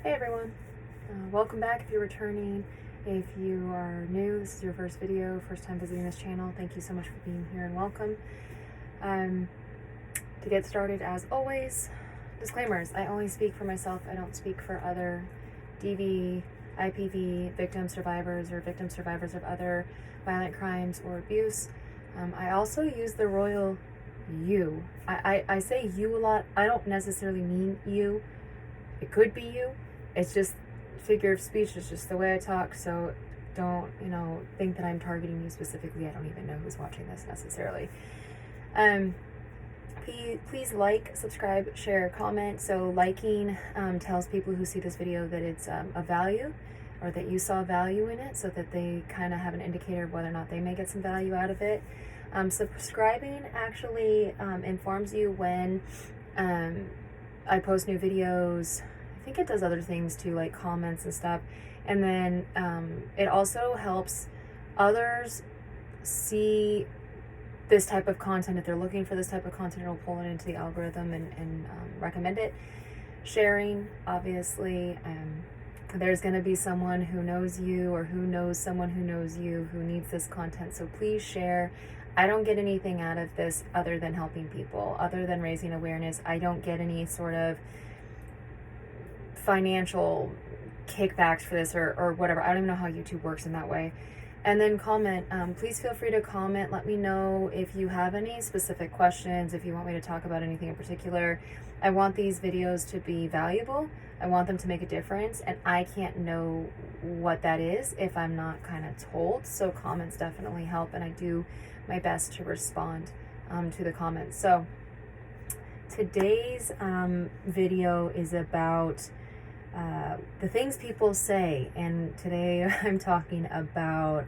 Hey everyone, welcome back if you're returning. If you are new, this is your first video, first time visiting this channel, thank you so much for being here and welcome. To get started, as always, disclaimers: I only speak for myself, I don't speak for other DV, IPV victim survivors or victim survivors of other violent crimes or abuse. I also use the royal you. I say you a lot. I don't necessarily mean you. It could be you. It's just figure of speech. It's just the way I talk. So don't, think that I'm targeting you specifically. I don't even know who's watching this necessarily. Please like, subscribe, share, comment. So liking tells people who see this video that it's of value, or that you saw value in it, so that they kind of have an indicator of whether or not they may get some value out of it. Subscribing actually informs you when I post new videos. I think it does other things too, like comments and stuff. And then it also helps others see this type of content. If they're looking for this type of content, it'll pull it into the algorithm and recommend it. Sharing, obviously. There's going to be someone who knows you, or who knows someone who knows you, who needs this content. So please share. I don't get anything out of this other than helping people, other than raising awareness. I don't get any sort of financial kickbacks for this or whatever. I don't even know how YouTube works in that way. And then comment. Please feel free to comment. Let me know if you have any specific questions, if you want me to talk about anything in particular. I want these videos to be valuable. I want them to make a difference, and I can't know what that is if I'm not kind of told. So comments definitely help, and I do my best to respond to the comments. So today's video is about the things people say, and today I'm talking about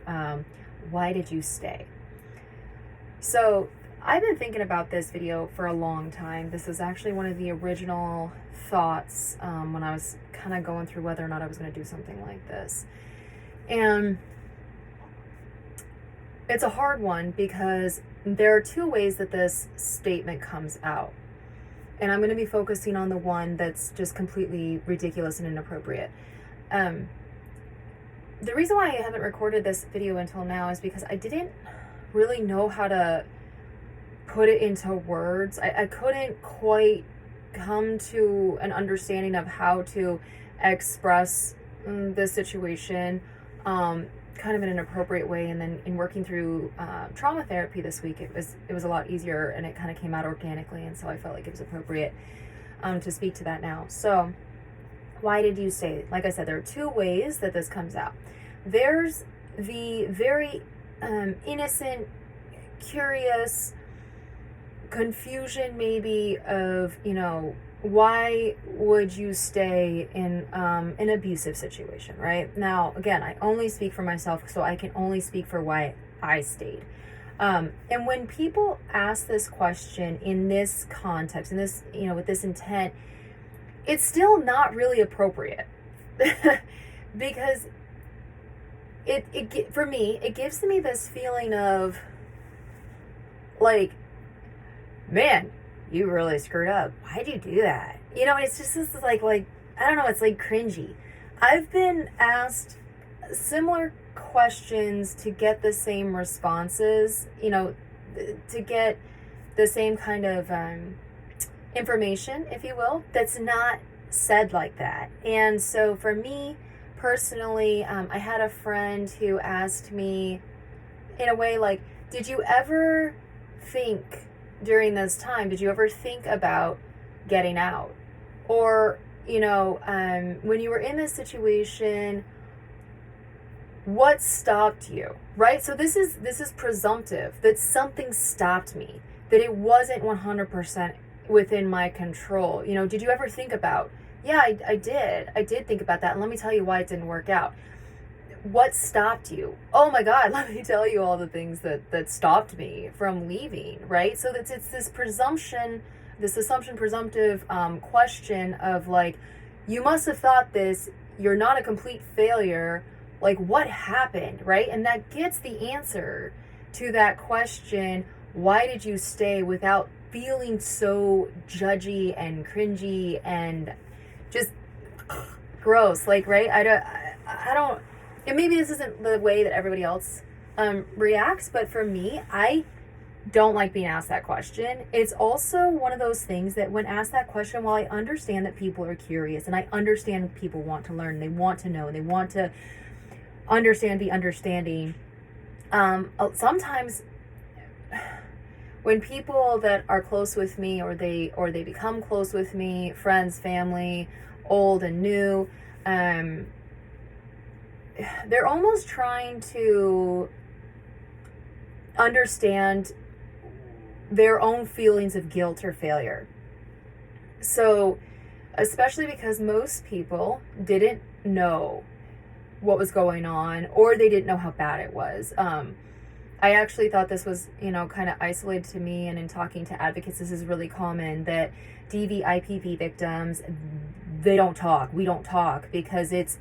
why did you stay? So I've been thinking about this video for a long time. This is actually one of the original thoughts when I was kind of going through whether or not I was going to do something like this. And it's a hard one because there are two ways that this statement comes out. And I'm going to be focusing on the one that's just completely ridiculous and inappropriate. The reason why I haven't recorded this video until now is because I didn't really know how to put it into words. I couldn't quite come to an understanding of how to express this situation kind of in an appropriate way. And then in working through trauma therapy this week, it was a lot easier, and it kind of came out organically, and so I felt like it was appropriate to speak to that now. So why did you stay? Like I said, there are two ways that this comes out. There's the very innocent, curious confusion maybe of, why would you stay in an abusive situation, right? Now, again, I only speak for myself, so I can only speak for why I stayed. And when people ask this question in this context, in this, with this intent, it's still not really appropriate because for me, it gives me this feeling of like, man, you really screwed up. Why'd you do that? It's just this like, I don't know, it's like cringy. I've been asked similar questions to get the same responses, to get the same kind of information, if you will, that's not said like that. And so for me personally, I had a friend who asked me in a way like, did you ever think during this time, did you ever think about getting out? Or, when you were in this situation, what stopped you, right? So this is presumptive that something stopped me, that it wasn't 100% within my control. Did you ever think about, yeah, I did think about that. And let me tell you why it didn't work out. What stopped you? Oh my God, let me tell you all the things that stopped me from leaving, right? So it's this presumptive question of like, you must have thought this, you're not a complete failure, like what happened, right? And that gets the answer to that question, why did you stay, without feeling so judgy and cringy and just gross. Like, right? I don't, and maybe this isn't the way that everybody else reacts, but for me, I don't like being asked that question. It's also one of those things that when asked that question, while I understand that people are curious and I understand people want to learn, they want to know, and they want to understand, be understanding, sometimes when people that are close with me or they become close with me, friends, family, old and new, they're almost trying to understand their own feelings of guilt or failure. So, especially because most people didn't know what was going on, or they didn't know how bad it was. I actually thought this was, kind of isolated to me, and in talking to advocates, this is really common, that DV, IPV victims, they don't talk. We don't talk because it's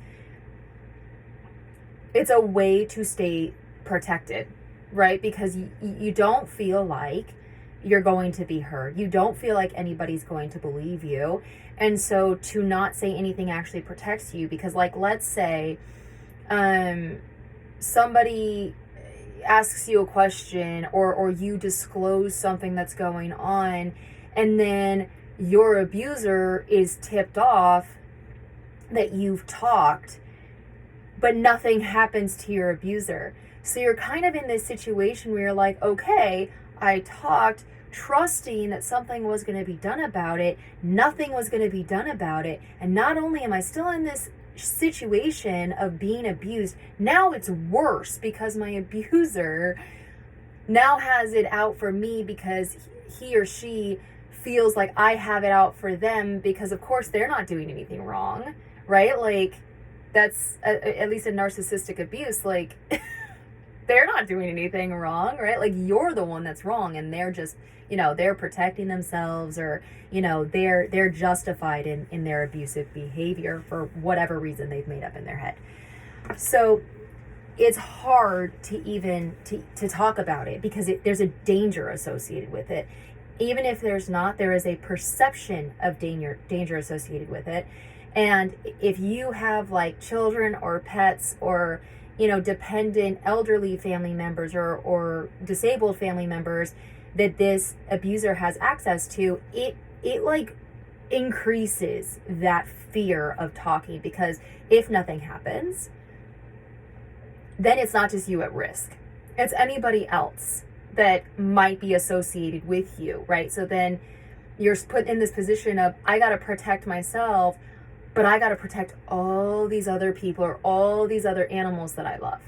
a way to stay protected, right? Because you don't feel like you're going to be heard. You don't feel like anybody's going to believe you. And so to not say anything actually protects you, because like, let's say somebody asks you a question or you disclose something that's going on, and then your abuser is tipped off that you've talked, but nothing happens to your abuser. So you're kind of in this situation where you're like, okay, I talked, trusting that something was going to be done about it. Nothing was going to be done about it. And not only am I still in this situation of being abused, now it's worse because my abuser now has it out for me because he or she feels like I have it out for them, because of course they're not doing anything wrong, right? Like, that's at least a narcissistic abuse. Like, they're not doing anything wrong, right? Like, you're the one that's wrong, and they're just, they're protecting themselves, or, they're justified in their abusive behavior for whatever reason they've made up in their head. So it's hard to even to talk about it because there's a danger associated with it. Even if there's not, there is a perception of danger associated with it. And if you have like children or pets or, dependent elderly family members or disabled family members that this abuser has access to, it like increases that fear of talking, because if nothing happens, then it's not just you at risk. It's anybody else that might be associated with you, right? So then you're put in this position of, I got to protect myself, but I got to protect all these other people or all these other animals that I love,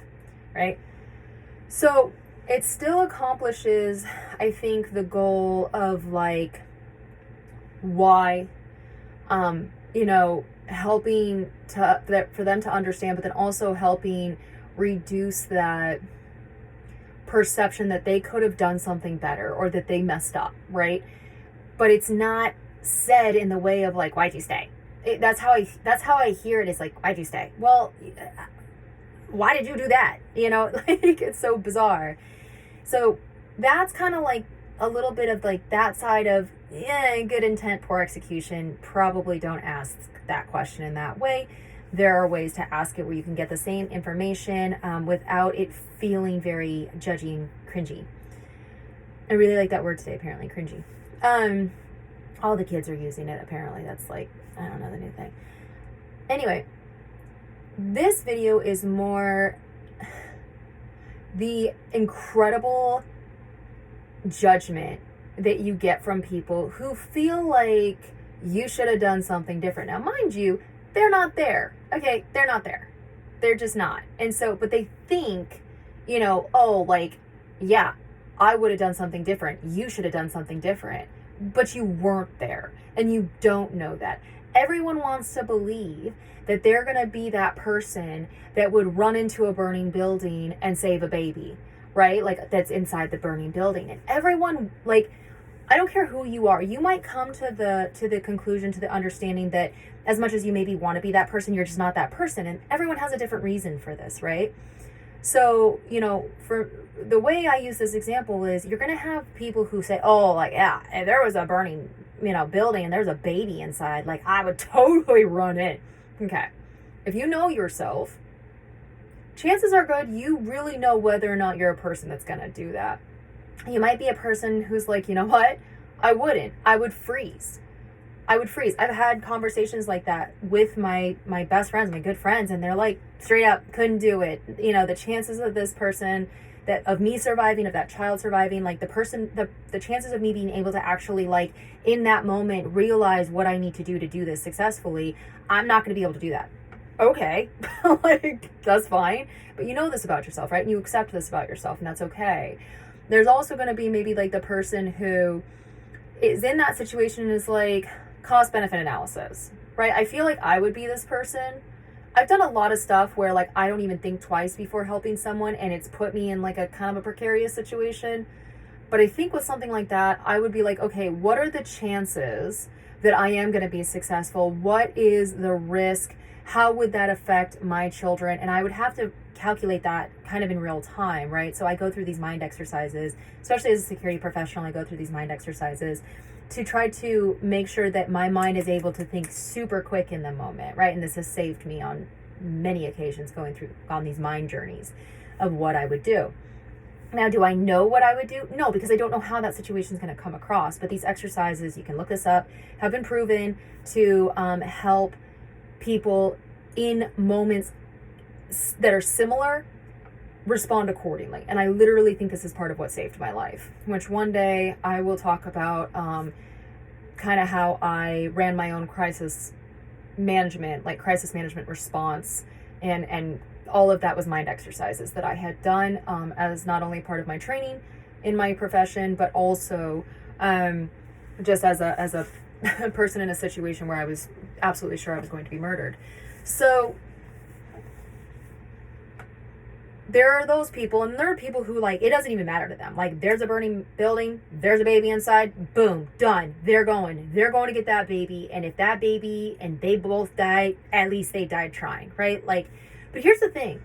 right? So it still accomplishes, I think, the goal of like, why, helping for them to understand, but then also helping reduce that perception that they could have done something better or that they messed up, right? But it's not said in the way of like, why'd you stay? That's how I hear it, is like, why'd you stay? Well, why did you do that? Like, it's so bizarre. So that's kind of like a little bit of like that side of, good intent, poor execution. Probably don't ask that question in that way. There are ways to ask it where you can get the same information without it feeling very judgy and cringy. I really like that word today, apparently, cringy. All the kids are using it, apparently. That's like, I don't know, the new thing. Anyway, this video is more the incredible judgment that you get from people who feel like you should have done something different. Now, mind you, they're not there. Okay, they're not there. They're just not. And so, but they think, oh, like, yeah, I would have done something different. You should have done something different. But you weren't there, and you don't know that. Everyone wants to believe that they're going to be that person that would run into a burning building and save a baby, right? Like, that's inside the burning building. And everyone, like, I don't care who you are, you might come to the conclusion, to the understanding that as much as you maybe want to be that person, you're just not that person. And everyone has a different reason for this, right? So, for the way I use this example is, you're going to have people who say, oh, like, yeah, if there was a burning, building and there's a baby inside, like, I would totally run in. Okay. if you know yourself, chances are good you really know whether or not you're a person that's going to do that. You might be a person who's like, you know what? I would freeze. I've had conversations like that with my best friends, my good friends, and they're like, straight up, couldn't do it. You know, the chances of this person, that of me surviving, of that child surviving, like the chances of me being able to actually, like, in that moment realize what I need to do this successfully, I'm not going to be able to do that. Okay. Like, that's fine. But you know this about yourself, right? And you accept this about yourself, and that's okay. There's also going to be maybe like the person who is in that situation and is like, cost benefit analysis, right? I feel like I would be this person. I've done a lot of stuff where, like, I don't even think twice before helping someone, and it's put me in like a kind of a precarious situation. But I think with something like that, I would be like, okay, what are the chances that I am going to be successful? What is the risk? How would that affect my children? And I would have to calculate that kind of in real time, right? So I go through these mind exercises, especially as a security professional. I go through these mind exercises to try to make sure that my mind is able to think super quick in the moment, right? And this has saved me on many occasions going through on these mind journeys of what I would do. Now, do I know what I would do? No, because I don't know how that situation is going to come across. But these exercises, you can look this up, have been proven to help people in moments that are similar respond accordingly. And I literally think this is part of what saved my life, which one day I will talk about kind of how I ran my own crisis management response, and all of that was mind exercises that I had done as not only part of my training in my profession, but also just as a person in a situation where I was absolutely sure I was going to be murdered. So there are those people, and there are people who, like, it doesn't even matter to them. Like, there's a burning building, there's a baby inside, boom, done. They're going to get that baby. And if that baby and they both die, at least they died trying, right? Like, but here's the thing.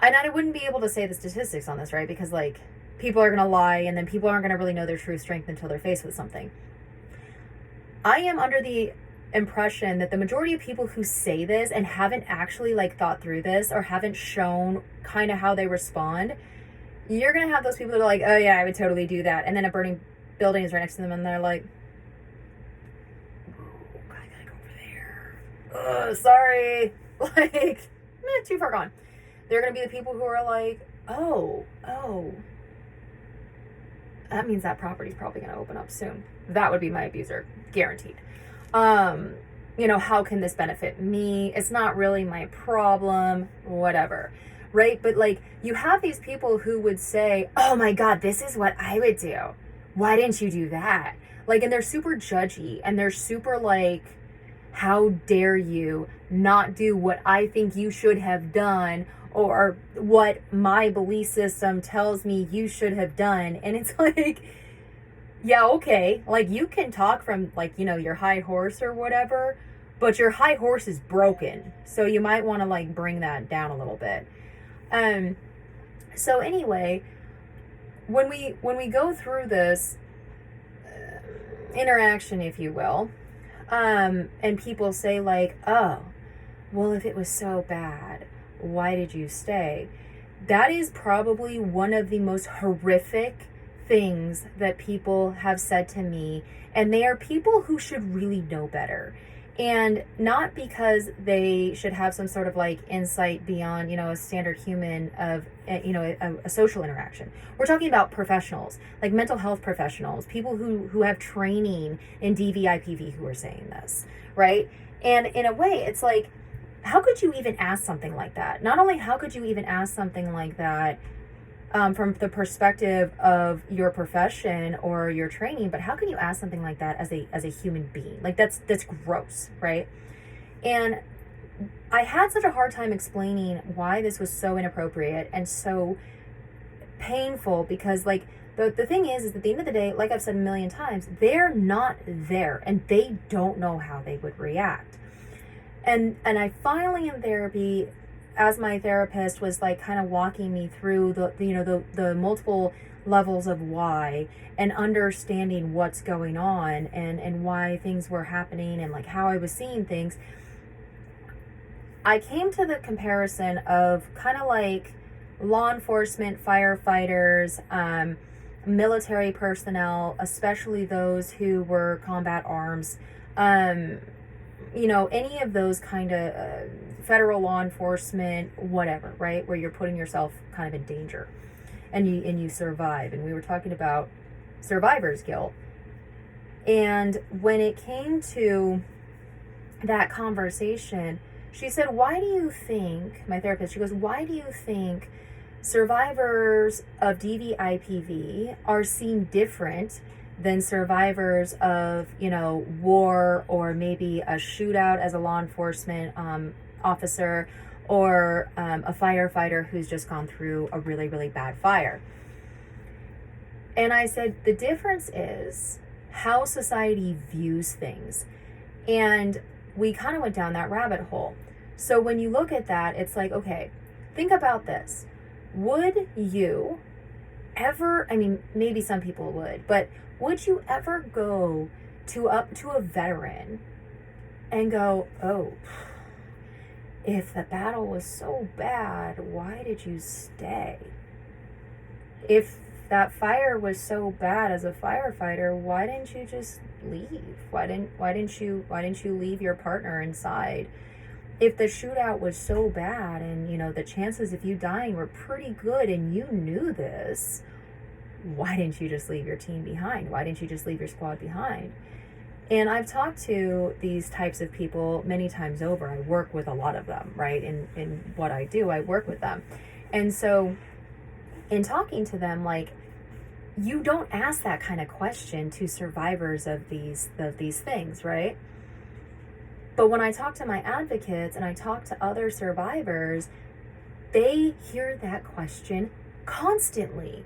And I wouldn't be able to say the statistics on this, right? Because, like, people are going to lie, and then people aren't going to really know their true strength until they're faced with something. I am under the impression that the majority of people who say this and haven't actually, like, thought through this or haven't shown kind of how they respond, you're gonna have those people that are like, oh yeah, I would totally do that, and then a burning building is right next to them and they're like, I gotta go over there, sorry, like, too far gone. They're gonna be the people who are like, oh, that means that property's probably gonna open up soon. That would be my abuser, guaranteed. You know, how can this benefit me? It's not really my problem, whatever, right? But, like, you have these people who would say, oh my God, this is what I would do. Why didn't you do that? Like, and they're super judgy, and they're super like, how dare you not do what I think you should have done, or what my belief system tells me you should have done. And it's like, yeah, okay, like, you can talk from, like, you know, your high horse or whatever, but your high horse is broken, so you might want to, like, bring that down a little bit. So anyway, when we go through this interaction, if you will, and people say, like, oh, well, if it was so bad, why did you stay? That is probably one of the most horrific things that people have said to me, and they are people who should really know better. And not because they should have some sort of, like, insight beyond, you know, a standard human of, you know, a social interaction. We're talking about professionals, like mental health professionals, people who have training in DVIPV who are saying this, right? And in a way, it's like, how could you even ask something like that? Not only how could you even ask something like that from the perspective of your profession or your training, but how can you ask something like that as a human being? Like, that's gross, right? And I had such a hard time explaining why this was so inappropriate and so painful, because, like, the thing is at the end of the day, like I've said a million times, they're not there and they don't know how they would react. And I finally, in therapy, as my therapist was, like, kind of walking me through the multiple levels of why, and understanding what's going on and why things were happening, and, like, how I was seeing things, I came to the comparison of kind of like law enforcement, firefighters, military personnel, especially those who were combat arms, any of those kind of federal law enforcement, whatever, right? Where you're putting yourself kind of in danger and you survive. And we were talking about survivor's guilt. And when it came to that conversation, she said, why do you think, my therapist, she goes, why do you think survivors of DV/IPV are seen different than survivors of, war or maybe a shootout as a law enforcement officer or a firefighter who's just gone through a really, really bad fire? And I said, the difference is how society views things. And we kind of went down that rabbit hole. So when you look at that, it's like, okay, think about this. Would you ever, maybe some people would, but would you ever go up to a veteran and go, oh, if the battle was so bad, why did you stay? If that fire was so bad as a firefighter, why didn't you just leave? Why didn't you leave your partner inside? If the shootout was so bad and, the chances of you dying were pretty good and you knew this, why didn't you just leave your team behind? Why didn't you just leave your squad behind? And I've talked to these types of people many times over. I work with a lot of them, right? In what I do, I work with them. And so in talking to them, like, you don't ask that kind of question to survivors of these things, right? But when I talk to my advocates and I talk to other survivors, they hear that question constantly.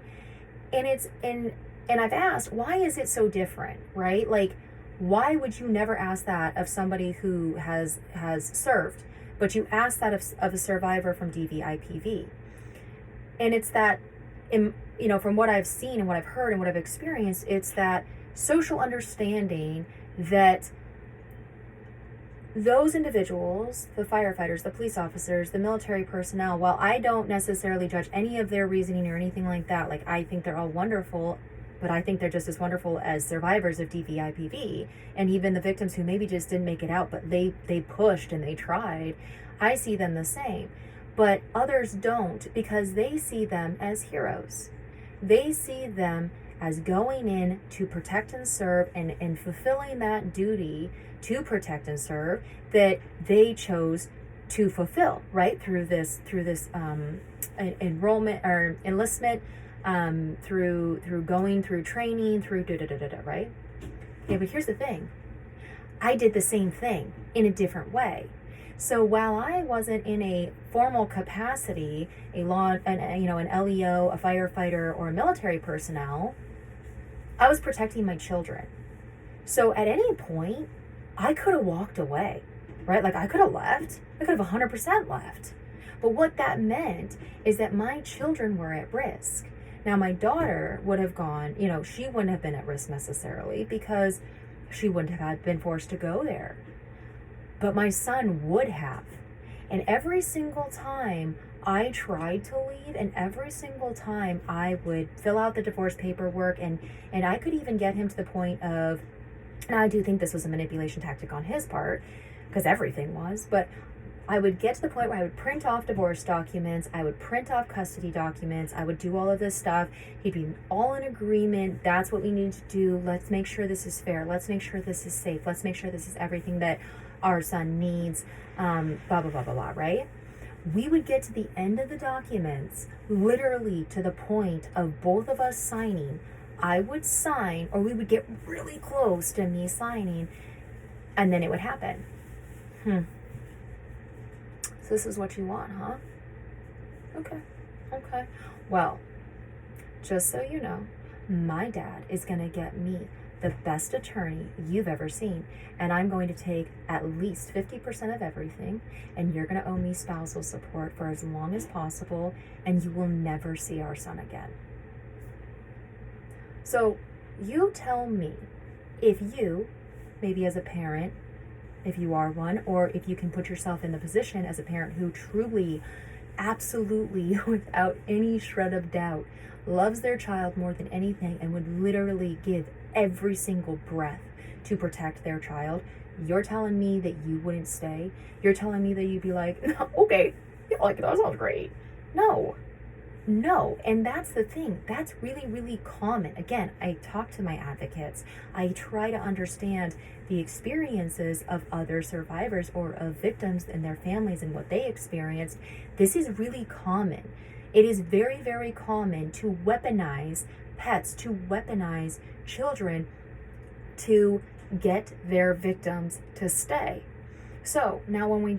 And I've asked, why is it so different, right? Like, why would you never ask that of somebody who has served, but you ask that of a survivor from DV/IPV? And it's that, from what I've seen and what I've heard and what I've experienced, it's that social understanding that those individuals, the firefighters, the police officers, the military personnel, while I don't necessarily judge any of their reasoning or anything like that, like, I think they're all wonderful, but I think they're just as wonderful as survivors of DV/IPV, and even the victims who maybe just didn't make it out, but they pushed and they tried. I see them the same, but others don't, because they see them as heroes. They see them as going in to protect and serve and fulfilling that duty to protect and serve that they chose to fulfill, right? Through this enrollment or enlistment, through going through training, through right? Yeah, but here's the thing. I did the same thing in a different way. So while I wasn't in a formal capacity, an LEO, a firefighter, or a military personnel, I was protecting my children. So at any point, I could have walked away, right? Like, I could have left. I could have 100% left. But what that meant is that my children were at risk. Now, my daughter would have gone, she wouldn't have been at risk necessarily because she wouldn't have been forced to go there. But my son would have. And every single time I tried to leave, and every single time I would fill out the divorce paperwork, and I could even get him to the point of, and I do think this was a manipulation tactic on his part, because everything was, but I would get to the point where I would print off divorce documents, I would print off custody documents, I would do all of this stuff. He'd be all in agreement. That's what we need to do. Let's make sure this is fair. Let's make sure this is safe. Let's make sure this is everything that our son needs, blah, blah, blah, blah, blah, right? We would get to the end of the documents, literally to the point of both of us signing. I would sign, or we would get really close to me signing, and then it would happen. So this is what you want, huh? Okay. Well, just so you know, my dad is going to get me the best attorney you've ever seen, and I'm going to take at least 50% of everything, and you're going to owe me spousal support for as long as possible, and you will never see our son again. So you tell me, if you, maybe as a parent, if you are one, or if you can put yourself in the position as a parent who truly, absolutely, without any shred of doubt, loves their child more than anything and would literally give every single breath to protect their child. You're telling me that you wouldn't stay? You're telling me that you'd be like, okay, yeah, like, that sounds great. No, and that's the thing. That's really, really common. Again, I talk to my advocates. I try to understand the experiences of other survivors or of victims and their families and what they experienced. This is really common. It is very, very common to weaponize pets, to weaponize children to get their victims to stay. So now when we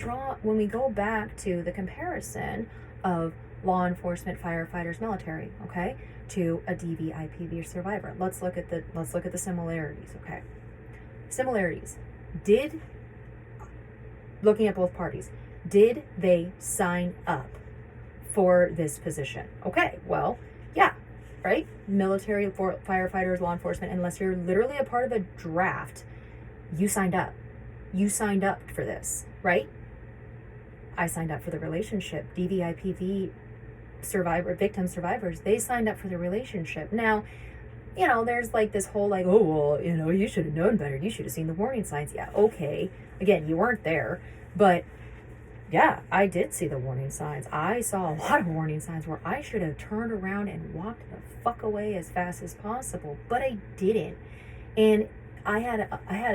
go back to the comparison of law enforcement, firefighters, military, okay, to a DV, IPV survivor. Let's look at the similarities, okay? Similarities. Looking at both parties, did they sign up for this position? Okay, well, yeah, right? Military, firefighters, law enforcement, unless you're literally a part of a draft, you signed up. You signed up for this, right? I signed up for the relationship. DV, IPV survivors, they signed up for the relationship. Now, there's like this whole like, oh, well, you should have known better. You should have seen the warning signs. Yeah, okay. Again, you weren't there, but yeah, I did see the warning signs. I saw a lot of warning signs where I should have turned around and walked the fuck away as fast as possible, but I didn't. And I had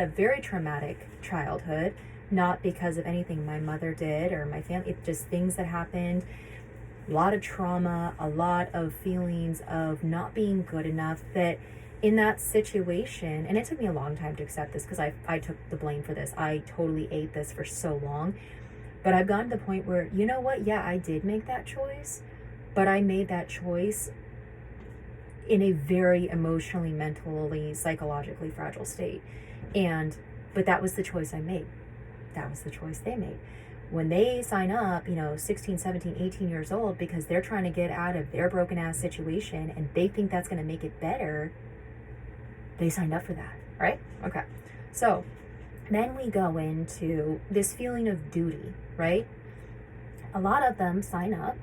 a very traumatic childhood, not because of anything my mother did or my family. It's just things that happened. A lot of trauma, a lot of feelings of not being good enough, that in that situation, and it took me a long time to accept this because I took the blame for this. I totally ate this for so long. But I've gotten to the point where, you know what? Yeah, I did make that choice, but I made that choice in a very emotionally, mentally, psychologically fragile state. But that was the choice I made. That was the choice they made. When they sign up, 16, 17, 18 years old, because they're trying to get out of their broken ass situation and they think that's going to make it better, they signed up for that, right? Okay. So then we go into this feeling of duty, right? A lot of them sign up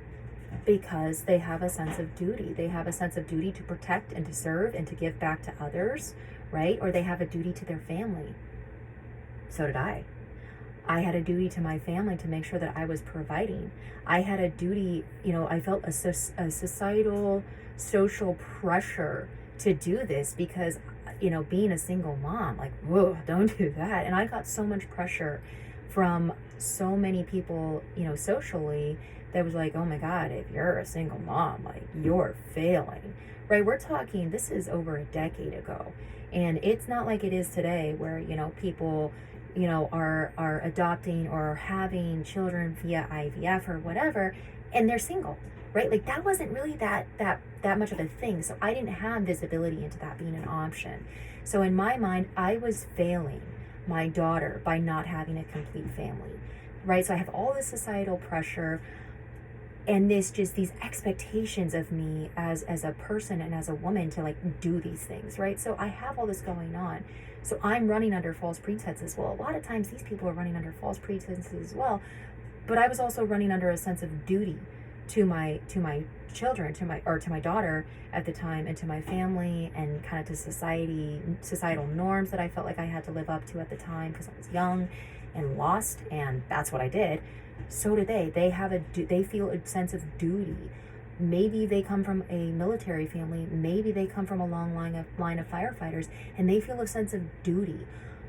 because they have a sense of duty. They have a sense of duty to protect and to serve and to give back to others, right? Or they have a duty to their family. So did I. I had a duty to my family to make sure that I was providing. I had a duty, I felt a societal, social pressure to do this because, being a single mom, like, whoa, don't do that. And I got so much pressure from so many people, socially, that was like, oh my God, if you're a single mom, like, you're failing, right? We're talking, this is over a decade ago. And it's not like it is today where, people are adopting or having children via IVF or whatever, and they're single, right? Like, that wasn't really that much of a thing. So I didn't have visibility into that being an option. So in my mind, I was failing my daughter by not having a complete family, right? So I have all this societal pressure and these expectations of me as a person and as a woman to like do these things, right? So I have all this going on. So I'm running under false pretenses. Well, a lot of times these people are running under false pretenses as well. But I was also running under a sense of duty to my children, to my daughter at the time, and to my family, and kind of to societal norms that I felt like I had to live up to at the time because I was young and lost, and that's what I did. So do they. They feel a sense of duty. Maybe they come from a military family. Maybe they come from a long line of firefighters, and they feel a sense of duty.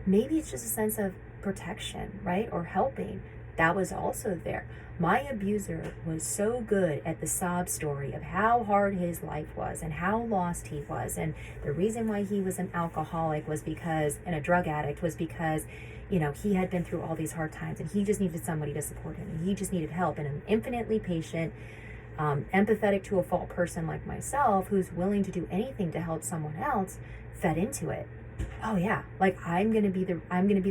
Maybe it's just a sense of protection, right? Or helping. That was also there. My abuser was so good at the sob story of how hard his life was and how lost he was. And the reason why he was an alcoholic was because, and a drug addict was because, he had been through all these hard times and he just needed somebody to support him. And he just needed help. And an infinitely patient, empathetic to a fault person like myself, who's willing to do anything to help someone else, fed into it. Oh yeah, like I'm gonna be the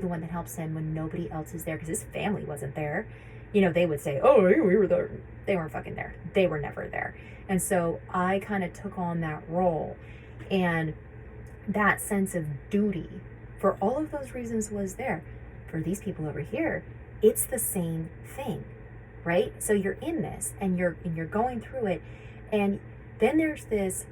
one that helps him when nobody else is there, because his family wasn't there. They would say, oh, we were there. They weren't fucking there. They were never there. And so I kind of took on that role, and that sense of duty for all of those reasons was there. for these people over here, it's the same thing, right? So you're in this and you're going through it, and then there's this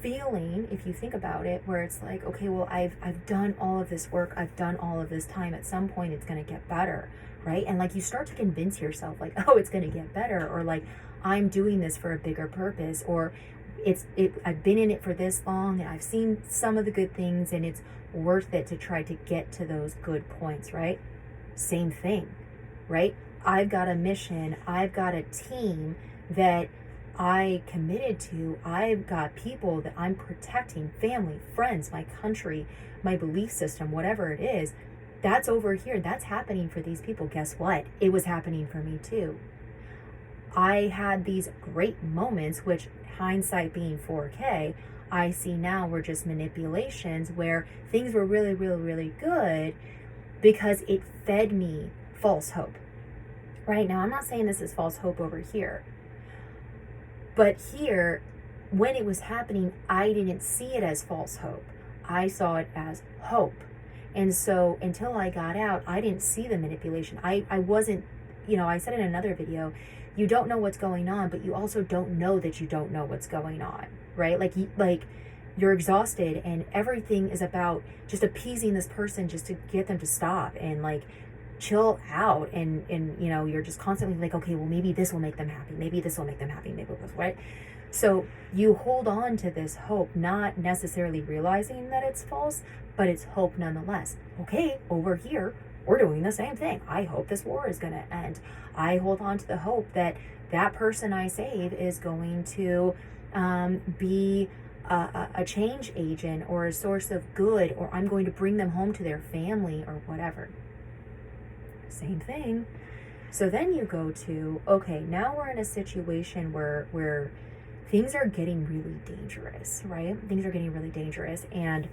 feeling, if you think about it, where it's like, okay, well, I've done all of this work, I've done all of this time, at some point it's going to get better, right? And like you start to convince yourself like, oh, it's going to get better, or like, I'm doing this for a bigger purpose, or I've been in it for this long and I've seen some of the good things, and it's worth it to try to get to those good points, right? Same thing, right? I've got a mission, I've got a team that I committed to, I've got people that I'm protecting, family, friends, my country, my belief system, whatever it is. That's over here, that's happening for these people. Guess what? It was happening for me too. I had these great moments, which hindsight being 4K, I see now were just manipulations, where things were really, really, really good because it fed me false hope. Right now, I'm not saying this is false hope over here, but here, when it was happening, I didn't see it as false hope. I saw it as hope. And so until I got out, I didn't see the manipulation. I wasn't, I said in another video, you don't know what's going on, but you also don't know that you don't know what's going on, right? Like you're exhausted and everything is about just appeasing this person just to get them to stop and like chill out, and you're just constantly like, okay, well, maybe this will make them happy, maybe this will make them happy, maybe this, right? So you hold on to this hope, not necessarily realizing that it's false, but it's hope nonetheless. Okay, over here we're doing the same thing. I hope this war is going to end. I hold on to the hope that that person I save is going to be a change agent or a source of good, or I'm going to bring them home to their family or whatever. Same thing. So then you go to, okay, now we're in a situation where things are getting really dangerous, right? Things are getting really dangerous, and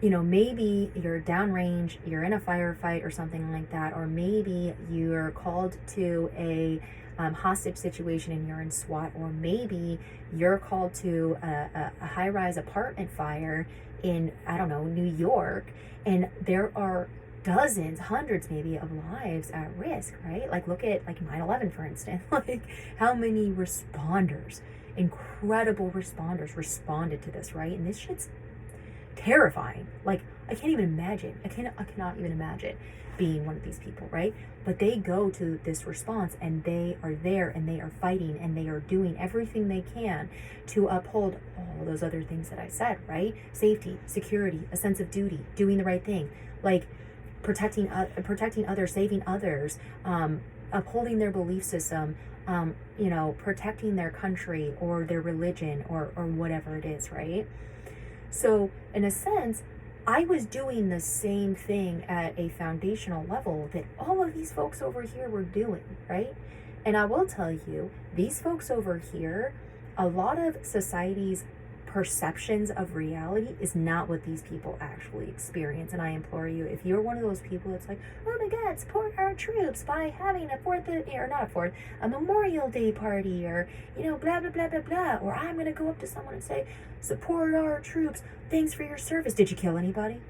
maybe you're downrange, you're in a firefight or something like that, or maybe you're called to a hostage situation and you're in SWAT, or maybe you're called to a high-rise apartment fire in, I don't know, New York, and there are dozens, hundreds maybe of lives at risk, right? Like look at like 9/11, for instance. Like how many responders, incredible responders, responded to this, right? And this shit's terrifying. Like I can't even imagine. I cannot even imagine being one of these people, right? But they go to this response and they are there and they are fighting and they are doing everything they can to uphold all those other things that I said, right? Safety, security, a sense of duty, doing the right thing, like protecting others, saving others, upholding their belief system, protecting their country or their religion or whatever it is, right? So in a sense, I was doing the same thing at a foundational level that all of these folks over here were doing, right? And I will tell you, these folks over here, a lot of society's perceptions of reality is not what these people actually experience. And I implore you, if you're one of those people that's like, oh my God, support our troops by having a Memorial Day party, or, blah, blah, blah, blah, blah, or I'm going to go up to someone and say, support our troops, thanks for your service. Did you kill anybody?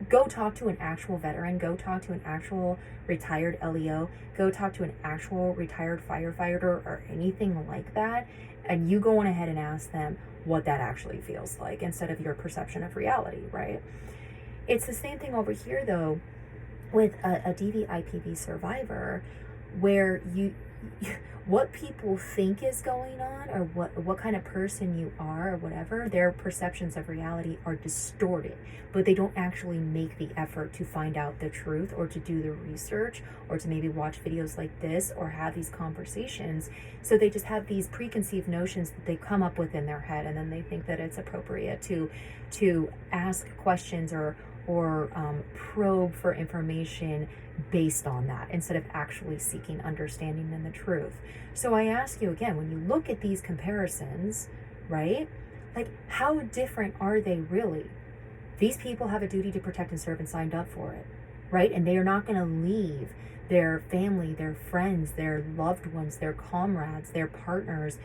Go talk to an actual veteran, go talk to an actual retired LEO, go talk to an actual retired firefighter or anything like that, and you go on ahead and ask them what that actually feels like instead of your perception of reality, right? It's the same thing over here, though, with a DV-IPV survivor, where what people think is going on, or what kind of person you are or whatever, their perceptions of reality are distorted, but they don't actually make the effort to find out the truth or to do the research or to maybe watch videos like this or have these conversations. So they just have these preconceived notions that they come up with in their head, and then they think that it's appropriate to ask questions or probe for information based on that, instead of actually seeking understanding and the truth. So I ask you again, when you look at these comparisons, right, like how different are they really? These people have a duty to protect and serve and signed up for it, right? And they are not going to leave their family, their friends, their loved ones, their comrades, their partners,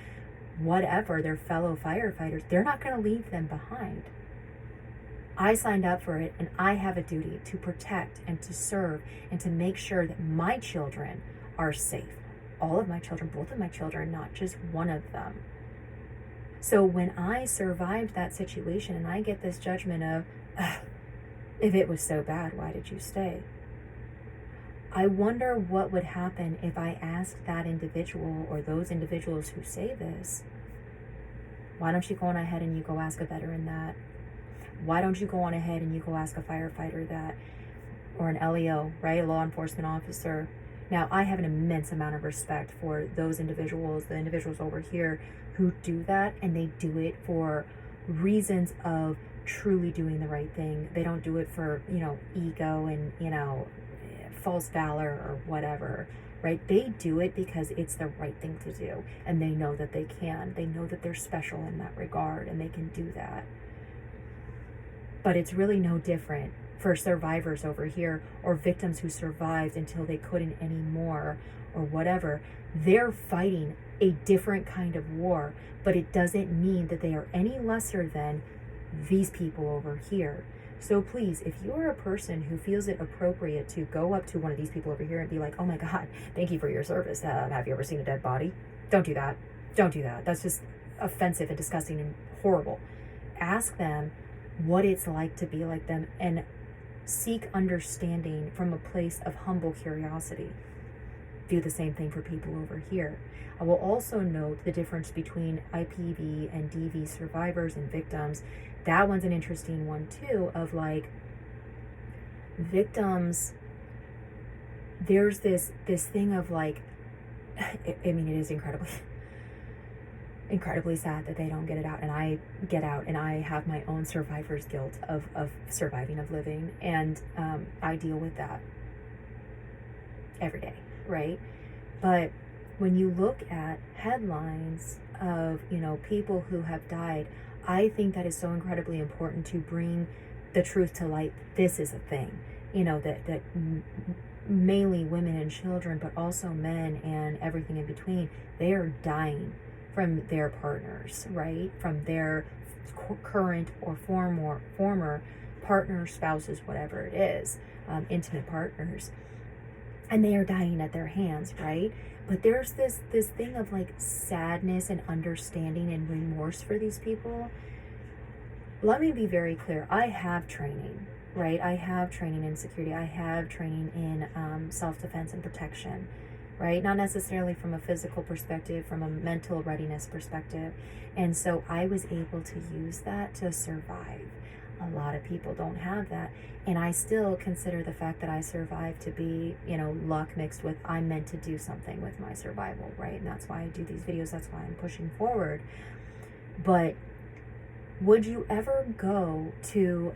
whatever, their fellow firefighters. They're not going to leave them behind. I signed up for it, and I have a duty to protect and to serve and to make sure that my children are safe. All of my children, both of my children, not just one of them. So when I survived that situation and I get this judgment of, if it was so bad, why did you stay? I wonder what would happen if I asked that individual or those individuals who say this, why don't you go on ahead and you go ask a veteran that? Why don't you go on ahead and you go ask a firefighter that? Or an LEO, right? A law enforcement officer. Now, I have an immense amount of respect for those individuals, the individuals over here who do that, and they do it for reasons of truly doing the right thing. They don't do it for, ego and, false valor or whatever, right? They do it because it's the right thing to do, and they know that they can. They know that they're special in that regard, and they can do that. But it's really no different for survivors over here, or victims who survived until they couldn't anymore, or whatever. They're fighting a different kind of war, but it doesn't mean that they are any lesser than these people over here. So please, if you're a person who feels it appropriate to go up to one of these people over here and be like, oh my God, thank you for your service. Have you ever seen a dead body? Don't do that. Don't do that. That's just offensive and disgusting and horrible. Ask them what it's like to be like them, and seek understanding from a place of humble curiosity. Do the same thing for people over here. I will also note the difference between IPV and DV survivors and victims. That one's an interesting one too, of like, victims, there's this thing of like, I mean, it is incredibly sad that they don't get it out, and I get out, and I have my own survivor's guilt of surviving, of living, and I deal with that every day, right? But when you look at headlines of people who have died, I think that is so incredibly important to bring the truth to light. This is a thing, that mainly women and children, but also men and everything in between, they are dying from their partners, right? From their current or former partners, spouses, whatever it is, intimate partners, and they are dying at their hands, right? But there's this thing of like sadness and understanding and remorse for these people. Let me be very clear. I have training, right? I have training in security. I have training in self-defense and protection, right? Not necessarily from a physical perspective, from a mental readiness perspective. And so I was able to use that to survive. A lot of people don't have that. And I still consider the fact that I survived to be, luck mixed with I'm meant to do something with my survival, right? And that's why I do these videos. That's why I'm pushing forward. But would you ever go to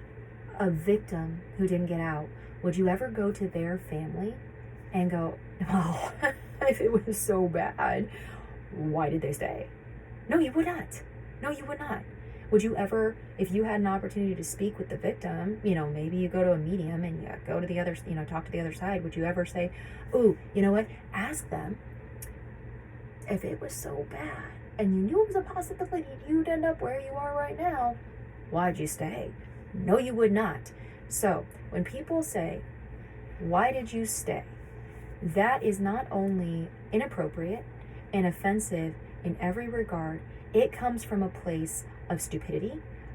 a victim who didn't get out? Would you ever go to their family and go, oh, if it was so bad, why did they stay? No, you would not. No, you would not. Would you ever, if you had an opportunity to speak with the victim, maybe you go to a medium and you go to the other, talk to the other side, would you ever say, ooh, you know what? Ask them, if it was so bad and you knew it was a possibility you'd end up where you are right now, why'd you stay? No, you would not. So when people say, why did you stay? That is not only inappropriate and offensive in every regard, it comes from a place of stupidity,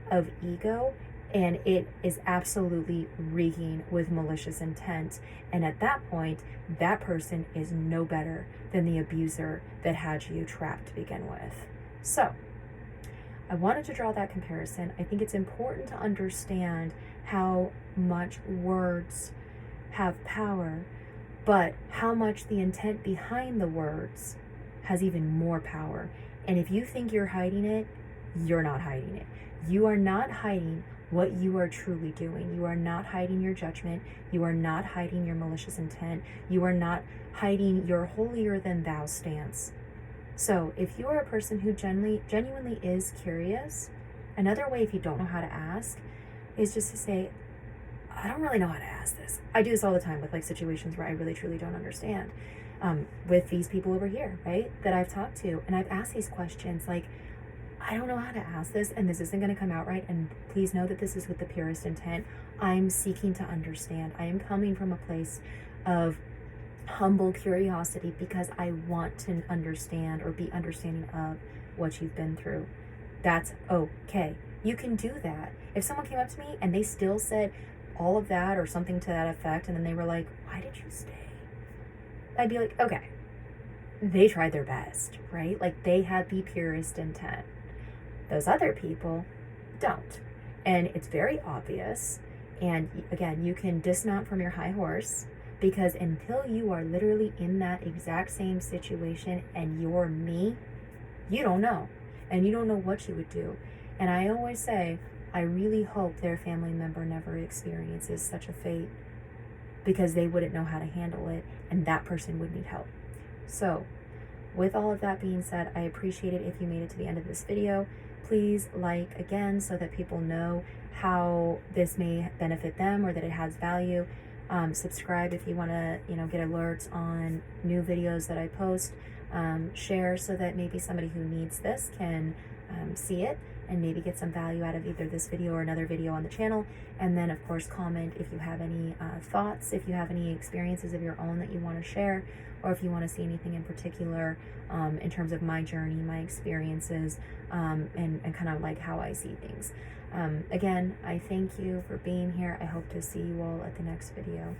of ego, and it is absolutely reeking with malicious intent. And at that point, that person is no better than the abuser that had you trapped to begin with. So I wanted to draw that comparison. I think it's important to understand how much words have power, but how much the intent behind the words has even more power. And if you think you're hiding it, you're not hiding it. You are not hiding what you are truly doing. You are not hiding your judgment. You are not hiding your malicious intent. You are not hiding your holier than thou stance. So if you are a person who genuinely is curious, another way, if you don't know how to ask, is just to say, I don't really know how to ask this. I do this all the time with like situations where I really truly don't understand. With these people over here, right, that I've talked to, and I've asked these questions like, I don't know how to ask this, and this isn't going to come out right, and please know that this is with the purest intent. I'm seeking to understand. I am coming from a place of humble curiosity because I want to understand or be understanding of what you've been through. That's okay. You can do that. If someone came up to me and they still said all of that or something to that effect, and then they were like, why did you stay? I'd be like, okay, they tried their best, right? Like, they had the purest intent. Those other people don't. And it's very obvious. And again, you can dismount from your high horse, because until you are literally in that exact same situation and you're me, you don't know. And you don't know what you would do. And I always say, I really hope their family member never experiences such a fate, because they wouldn't know how to handle it, and that person would need help. So, with all of that being said, I appreciate it if you made it to the end of this video. Please like again so that people know how this may benefit them or that it has value. Subscribe if you want to, get alerts on new videos that I post. Share so that maybe somebody who needs this can see it and maybe get some value out of either this video or another video on the channel. And then, of course, comment if you have any thoughts, if you have any experiences of your own that you want to share, or if you want to see anything in particular in terms of my journey, my experiences, and kind of like how I see things. Again, I thank you for being here. I hope to see you all at the next video.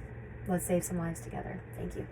Let's save some lives together. Thank you.